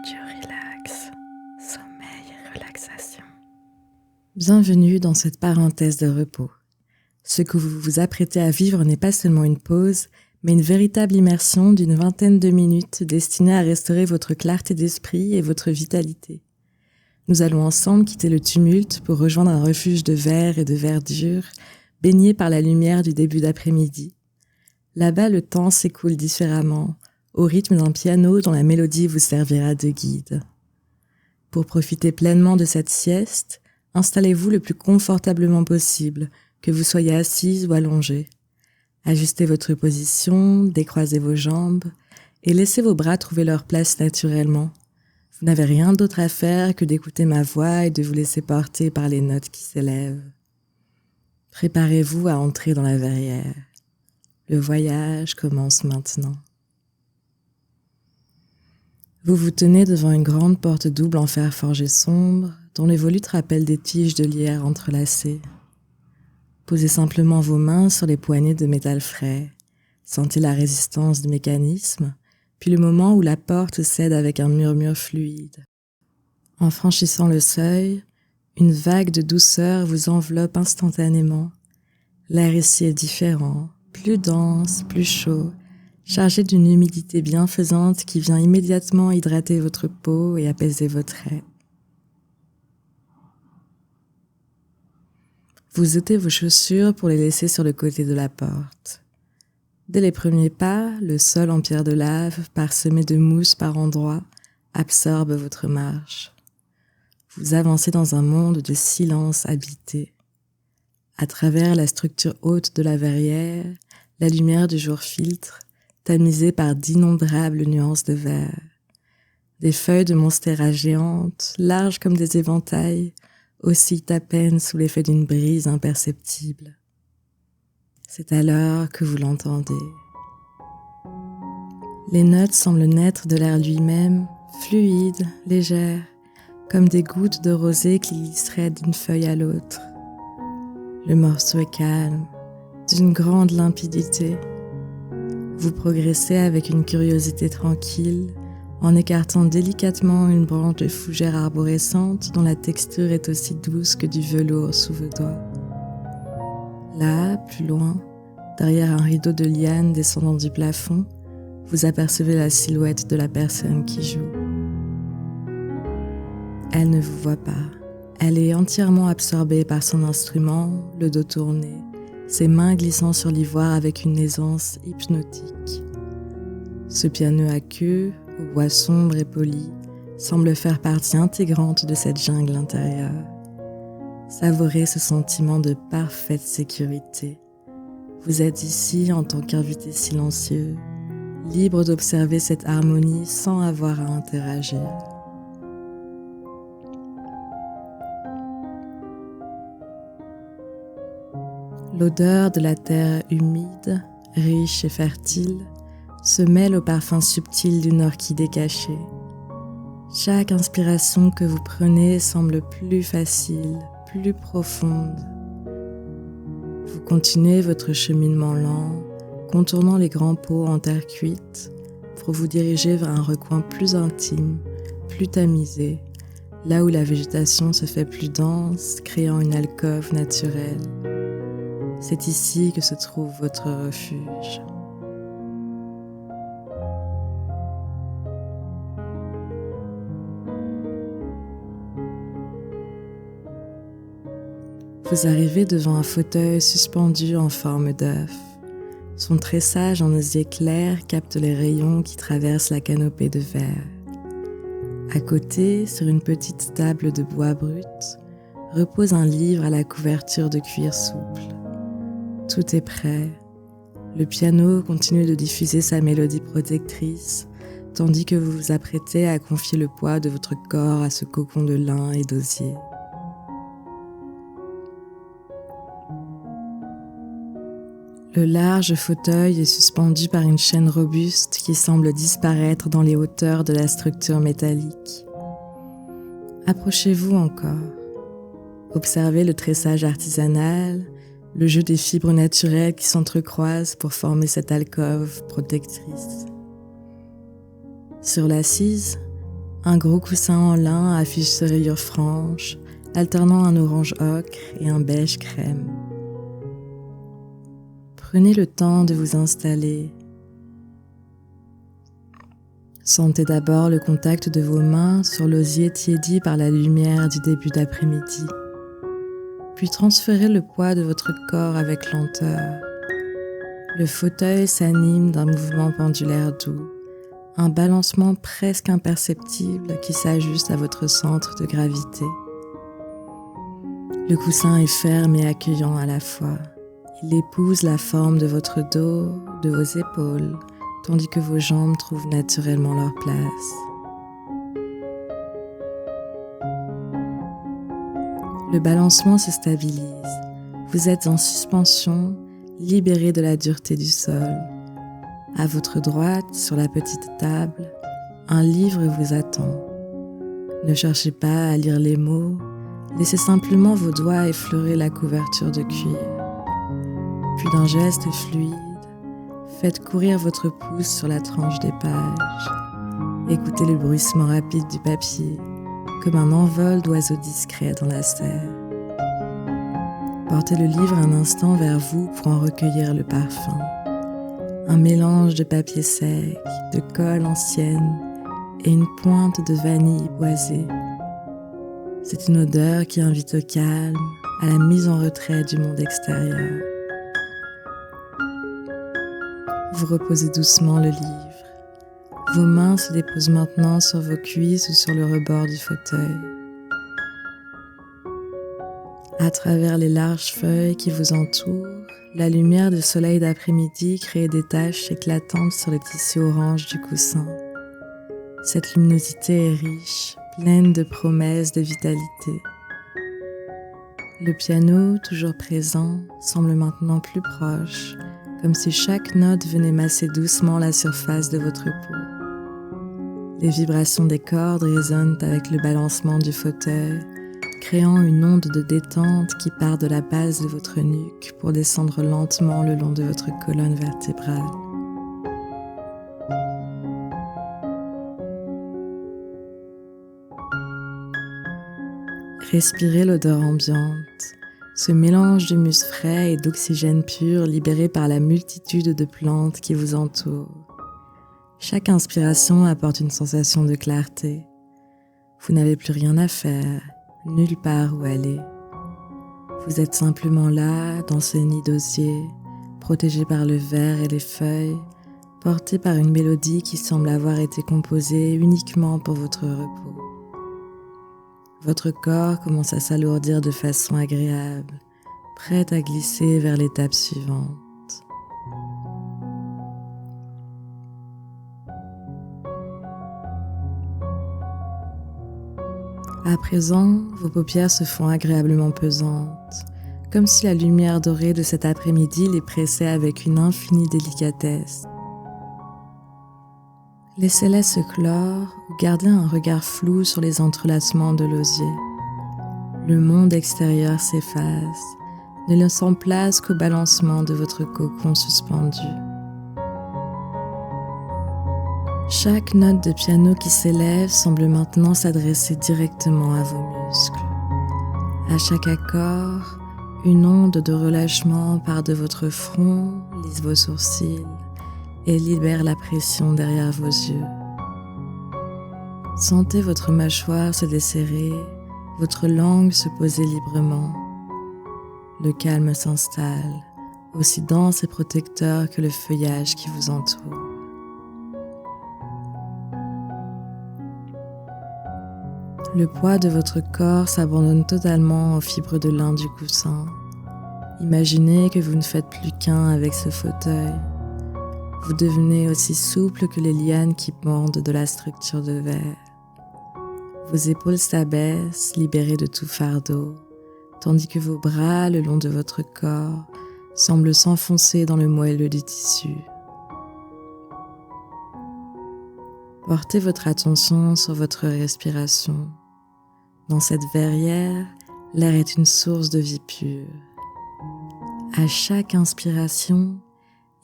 Audio Relax, sommeil et relaxation. Bienvenue dans cette parenthèse de repos. Ce que vous vous apprêtez à vivre n'est pas seulement une pause, mais une véritable immersion d'une vingtaine de minutes destinée à restaurer votre clarté d'esprit et votre vitalité. Nous allons ensemble quitter le tumulte pour rejoindre un refuge de verre et de verdure, baigné par la lumière du début d'après-midi. Là-bas, le temps s'écoule différemment, au rythme d'un piano dont la mélodie vous servira de guide. Pour profiter pleinement de cette sieste, installez-vous le plus confortablement possible, que vous soyez assise ou allongée. Ajustez votre position, décroisez vos jambes et laissez vos bras trouver leur place naturellement. Vous n'avez rien d'autre à faire que d'écouter ma voix et de vous laisser porter par les notes qui s'élèvent. Préparez-vous à entrer dans la verrière. Le voyage commence maintenant. Vous vous tenez devant une grande porte double en fer forgé sombre, dont les volutes rappellent des tiges de lierre entrelacées. Posez simplement vos mains sur les poignées de métal frais. Sentez la résistance du mécanisme, puis le moment où la porte cède avec un murmure fluide. En franchissant le seuil, une vague de douceur vous enveloppe instantanément. L'air ici est différent, plus dense, plus chaud, chargé d'une humidité bienfaisante qui vient immédiatement hydrater votre peau et apaiser vos traits. Vous ôtez vos chaussures pour les laisser sur le côté de la porte. Dès les premiers pas, le sol en pierre de lave, parsemé de mousse par endroits, absorbe votre marche. Vous avancez dans un monde de silence habité. À travers la structure haute de la verrière, la lumière du jour filtre, tamisée par d'innombrables nuances de vert. Des feuilles de monstera géantes, larges comme des éventails, oscillent à peine sous l'effet d'une brise imperceptible. C'est alors que vous l'entendez. Les notes semblent naître de l'air lui-même, fluides, légères, comme des gouttes de rosée qui glisseraient d'une feuille à l'autre. Le morceau est calme, d'une grande limpidité. Vous progressez avec une curiosité tranquille, en écartant délicatement une branche de fougère arborescente dont la texture est aussi douce que du velours sous vos doigts. Là, plus loin, derrière un rideau de lianes descendant du plafond, vous apercevez la silhouette de la personne qui joue. Elle ne vous voit pas. Elle est entièrement absorbée par son instrument, le dos tourné, ses mains glissant sur l'ivoire avec une aisance hypnotique. Ce piano à queue, aux voix sombres et polies, semble faire partie intégrante de cette jungle intérieure. Savourez ce sentiment de parfaite sécurité. Vous êtes ici en tant qu'invité silencieux, libre d'observer cette harmonie sans avoir à interagir. L'odeur de la terre humide, riche et fertile, se mêle au parfum subtil d'une orchidée cachée. Chaque inspiration que vous prenez semble plus facile, plus profonde. Vous continuez votre cheminement lent, contournant les grands pots en terre cuite, pour vous diriger vers un recoin plus intime, plus tamisé, là où la végétation se fait plus dense, créant une alcôve naturelle. C'est ici que se trouve votre refuge. Vous arrivez devant un fauteuil suspendu en forme d'œuf. Son tressage en osier clair capte les rayons qui traversent la canopée de verre. À côté, sur une petite table de bois brut, repose un livre à la couverture de cuir souple. Tout est prêt. Le piano continue de diffuser sa mélodie protectrice, tandis que vous vous apprêtez à confier le poids de votre corps à ce cocon de lin et d'osier. Le large fauteuil est suspendu par une chaîne robuste qui semble disparaître dans les hauteurs de la structure métallique. Approchez-vous encore. Observez le tressage artisanal, le jeu des fibres naturelles qui s'entrecroisent pour former cette alcôve protectrice. Sur l'assise, Un gros coussin en lin affiche ses rayures franches, alternant un orange ocre et un beige crème. Prenez le temps de vous installer. Sentez d'abord le contact de vos mains sur l'osier tiédi par la lumière du début d'après-midi. Puis transférez le poids de votre corps avec lenteur. Le fauteuil s'anime d'un mouvement pendulaire doux, un balancement presque imperceptible qui s'ajuste à votre centre de gravité. Le coussin est ferme et accueillant à la fois. Il épouse la forme de votre dos, de vos épaules, tandis que vos jambes trouvent naturellement leur place. Le balancement se stabilise. Vous êtes en suspension, libéré de la dureté du sol. À votre droite, sur la petite table, un livre vous attend. Ne cherchez pas à lire les mots, laissez simplement vos doigts effleurer la couverture de cuir. Puis d'un geste fluide, faites courir votre pouce sur la tranche des pages. Écoutez le bruissement rapide du papier, comme un envol d'oiseaux discrets dans la serre. Portez le livre un instant vers vous pour en recueillir le parfum. Un mélange de papier sec, de colle ancienne et une pointe de vanille boisée. C'est une odeur qui invite au calme, à la mise en retrait du monde extérieur. Vous reposez doucement le livre. Vos mains se déposent maintenant sur vos cuisses ou sur le rebord du fauteuil. À travers les larges feuilles qui vous entourent, la lumière du soleil d'après-midi crée des taches éclatantes sur le tissu orange du coussin. Cette luminosité est riche, pleine de promesses de vitalité. Le piano, toujours présent, semble maintenant plus proche, comme si chaque note venait masser doucement la surface de votre peau. Les vibrations des cordes résonnent avec le balancement du fauteuil, créant une onde de détente qui part de la base de votre nuque pour descendre lentement le long de votre colonne vertébrale. Respirez l'odeur ambiante, ce mélange de musc frais et d'oxygène pur libéré par la multitude de plantes qui vous entourent. Chaque inspiration apporte une sensation de clarté. Vous n'avez plus rien à faire, nulle part où aller. Vous êtes simplement là, dans ce nid d'osier, protégé par le verre et les feuilles, porté par une mélodie qui semble avoir été composée uniquement pour votre repos. Votre corps commence à s'alourdir de façon agréable, prêt à glisser vers l'étape suivante. À présent, vos paupières se font agréablement pesantes, comme si la lumière dorée de cet après-midi les pressait avec une infinie délicatesse. Laissez-les se clore ou gardez un regard flou sur les entrelacements de l'osier. Le monde extérieur s'efface, ne laissant place qu'au balancement de votre cocon suspendu. Chaque note de piano qui s'élève semble maintenant s'adresser directement à vos muscles. À chaque accord, une onde de relâchement part de votre front, lisse vos sourcils et libère la pression derrière vos yeux. Sentez votre mâchoire se desserrer, votre langue se poser librement. Le calme s'installe, aussi dense et protecteur que le feuillage qui vous entoure. Le poids de votre corps s'abandonne totalement aux fibres de lin du coussin. Imaginez que vous ne faites plus qu'un avec ce fauteuil. Vous devenez aussi souple que les lianes qui pendent de la structure de verre. Vos épaules s'abaissent, libérées de tout fardeau, tandis que vos bras, le long de votre corps, semblent s'enfoncer dans le moelleux du tissu. Portez votre attention sur votre respiration. Dans cette verrière, l'air est une source de vie pure. À chaque inspiration,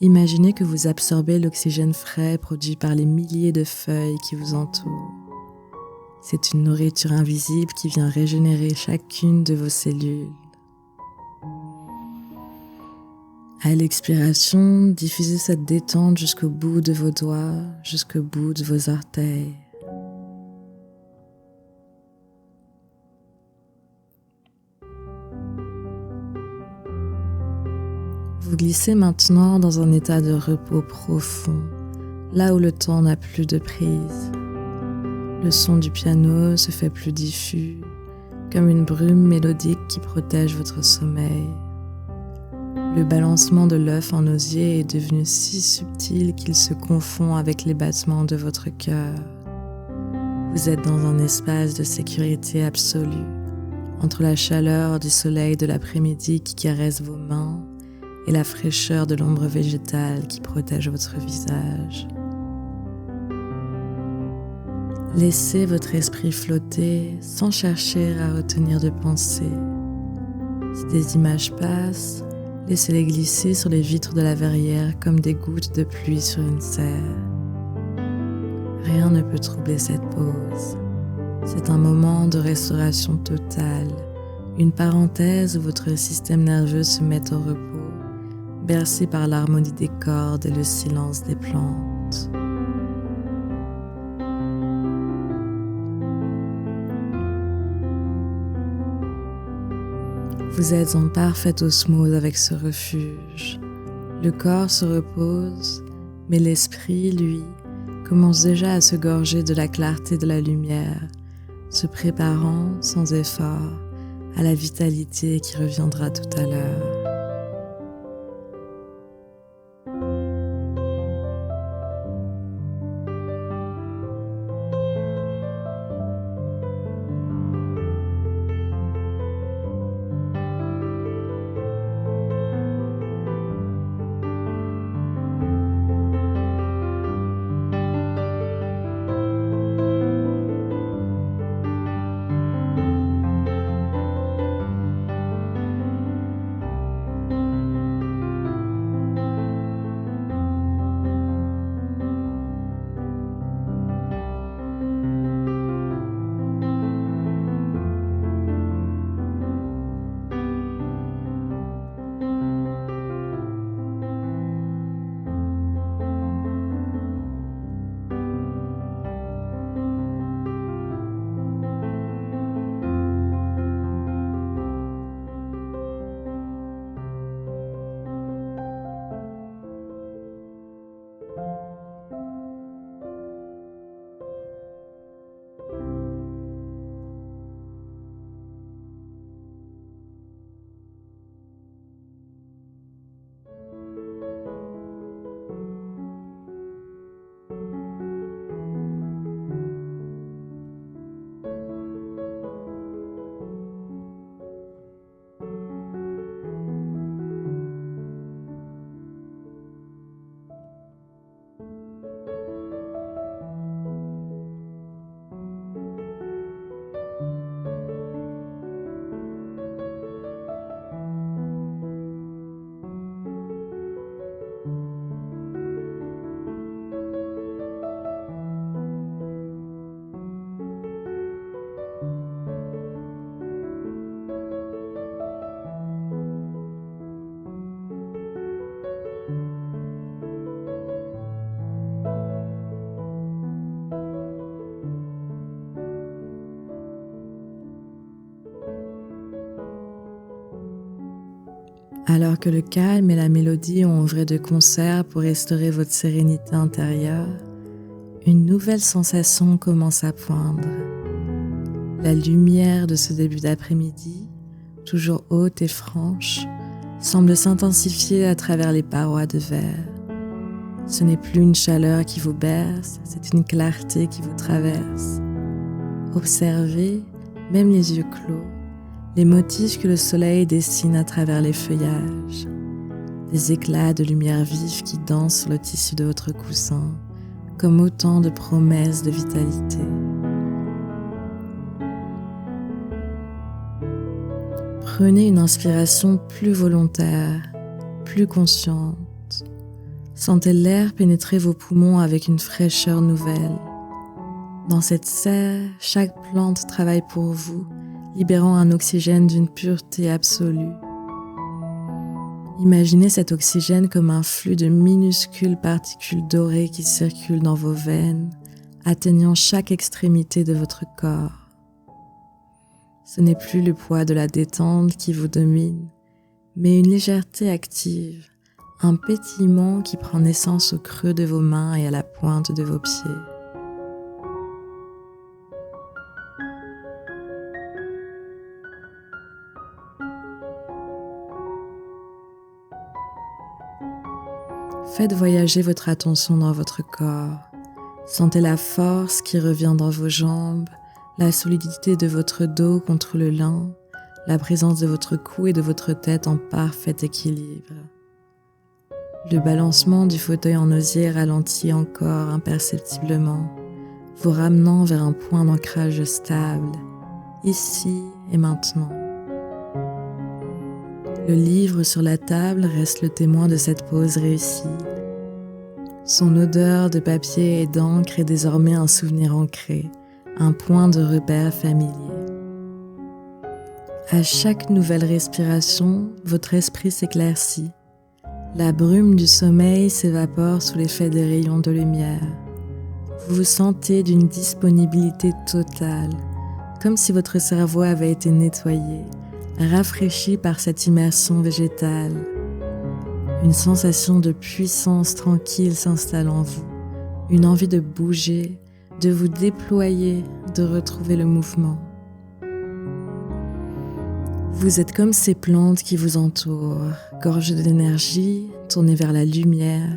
imaginez que vous absorbez l'oxygène frais produit par les milliers de feuilles qui vous entourent. C'est une nourriture invisible qui vient régénérer chacune de vos cellules. À l'expiration, diffusez cette détente jusqu'au bout de vos doigts, jusqu'au bout de vos orteils. Vous glissez maintenant dans un état de repos profond, là où le temps n'a plus de prise. Le son du piano se fait plus diffus, comme une brume mélodique qui protège votre sommeil. Le balancement de l'œuf en osier est devenu si subtil qu'il se confond avec les battements de votre cœur. Vous êtes dans un espace de sécurité absolue, entre la chaleur du soleil de l'après-midi qui caresse vos mains et la fraîcheur de l'ombre végétale qui protège votre visage. Laissez votre esprit flotter sans chercher à retenir de pensée. Si des images passent, laissez-les glisser sur les vitres de la verrière comme des gouttes de pluie sur une serre. Rien ne peut troubler cette pause. C'est un moment de restauration totale, une parenthèse où votre système nerveux se met au repos, bercé par l'harmonie des cordes et le silence des plantes. Vous êtes en parfaite osmose avec ce refuge. Le corps se repose, mais l'esprit, lui, commence déjà à se gorger de la clarté de la lumière, se préparant, sans effort, à la vitalité qui reviendra tout à l'heure. Alors que le calme et la mélodie ont œuvré de concert pour restaurer votre sérénité intérieure, une nouvelle sensation commence à poindre. La lumière de ce début d'après-midi, toujours haute et franche, semble s'intensifier à travers les parois de verre. Ce n'est plus une chaleur qui vous berce, c'est une clarté qui vous traverse. Observez, même les yeux clos, les motifs que le soleil dessine à travers les feuillages, des éclats de lumière vive qui dansent sur le tissu de votre coussin, comme autant de promesses de vitalité. Prenez une inspiration plus volontaire, plus consciente. Sentez l'air pénétrer vos poumons avec une fraîcheur nouvelle. Dans cette serre, chaque plante travaille pour vous, libérant un oxygène d'une pureté absolue. Imaginez cet oxygène comme un flux de minuscules particules dorées qui circulent dans vos veines, atteignant chaque extrémité de votre corps. Ce n'est plus le poids de la détente qui vous domine, mais une légèreté active, un pétillement qui prend naissance au creux de vos mains et à la pointe de vos pieds. Faites voyager votre attention dans votre corps. Sentez la force qui revient dans vos jambes, la solidité de votre dos contre le lin, la présence de votre cou et de votre tête en parfait équilibre. Le balancement du fauteuil en osier ralentit encore imperceptiblement, vous ramenant vers un point d'ancrage stable, ici et maintenant. Le livre sur la table reste le témoin de cette pause réussie. Son odeur de papier et d'encre est désormais un souvenir ancré, un point de repère familier. À chaque nouvelle respiration, votre esprit s'éclaircit. La brume du sommeil s'évapore sous l'effet des rayons de lumière. Vous vous sentez d'une disponibilité totale, comme si votre cerveau avait été nettoyé, rafraîchi par cette immersion végétale. Une sensation de puissance tranquille s'installe en vous, une envie de bouger, de vous déployer, de retrouver le mouvement. Vous êtes comme ces plantes qui vous entourent, gorgées d'énergie, tournées vers la lumière,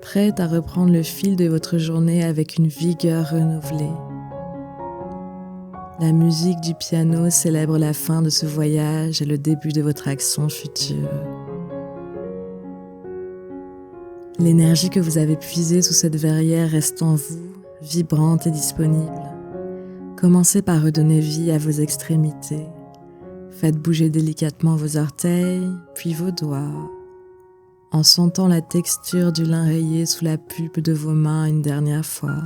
prêtes à reprendre le fil de votre journée avec une vigueur renouvelée. La musique du piano célèbre la fin de ce voyage et le début de votre action future. L'énergie que vous avez puisée sous cette verrière reste en vous, vibrante et disponible. Commencez par redonner vie à vos extrémités. Faites bouger délicatement vos orteils, puis vos doigts, en sentant la texture du lin rayé sous la pulpe de vos mains une dernière fois.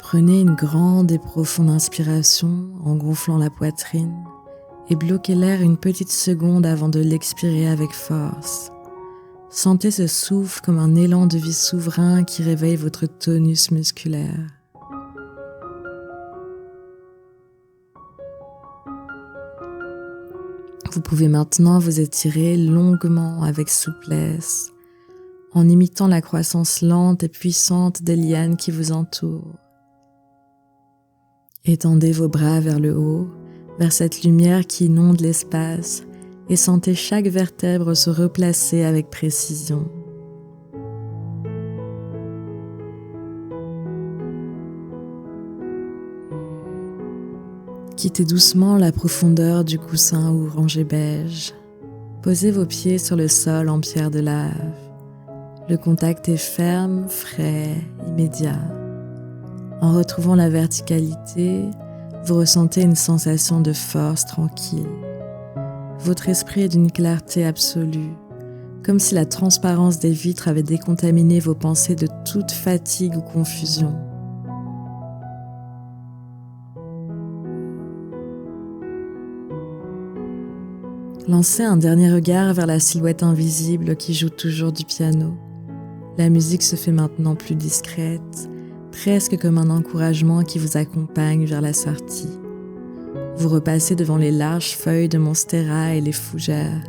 Prenez une grande et profonde inspiration en gonflant la poitrine et bloquez l'air une petite seconde avant de l'expirer avec force. Sentez ce souffle comme un élan de vie souverain qui réveille votre tonus musculaire. Vous pouvez maintenant vous étirer longuement avec souplesse, en imitant la croissance lente et puissante des lianes qui vous entourent. Étendez vos bras vers le haut, vers cette lumière qui inonde l'espace, et sentez chaque vertèbre se replacer avec précision. Quittez doucement la profondeur du coussin orangé beige. Posez vos pieds sur le sol en pierre de lave. Le contact est ferme, frais, immédiat. En retrouvant la verticalité, vous ressentez une sensation de force tranquille. Votre esprit est d'une clarté absolue, comme si la transparence des vitres avait décontaminé vos pensées de toute fatigue ou confusion. Lancez un dernier regard vers la silhouette invisible qui joue toujours du piano. La musique se fait maintenant plus discrète, presque comme un encouragement qui vous accompagne vers la sortie. Vous repassez devant les larges feuilles de monstera et les fougères,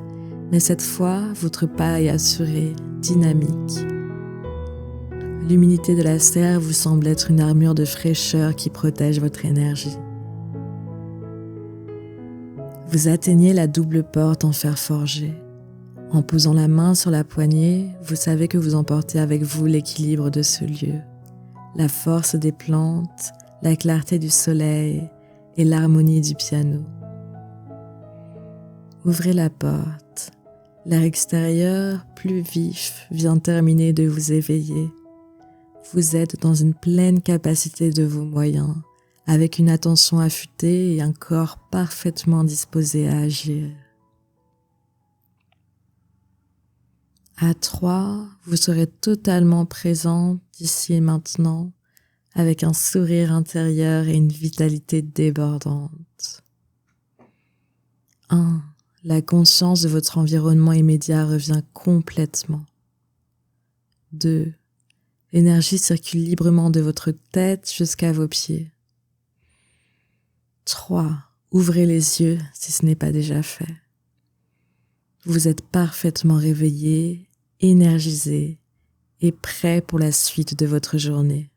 mais cette fois, votre pas est assuré, dynamique. L'humidité de la serre vous semble être une armure de fraîcheur qui protège votre énergie. Vous atteignez la double porte en fer forgé. En posant la main sur la poignée, vous savez que vous emportez avec vous l'équilibre de ce lieu, la force des plantes, la clarté du soleil et l'harmonie du piano. Ouvrez la porte. L'air extérieur, plus vif, vient terminer de vous éveiller. Vous êtes dans une pleine capacité de vos moyens, avec une attention affûtée et un corps parfaitement disposé à agir. À 3, vous serez totalement présent ici et maintenant, avec un sourire intérieur et une vitalité débordante. 1. La conscience de votre environnement immédiat revient complètement. 2. L'énergie circule librement de votre tête jusqu'à vos pieds. 3. Ouvrez les yeux si ce n'est pas déjà fait. Vous êtes parfaitement réveillé, énergisé et prêt pour la suite de votre journée.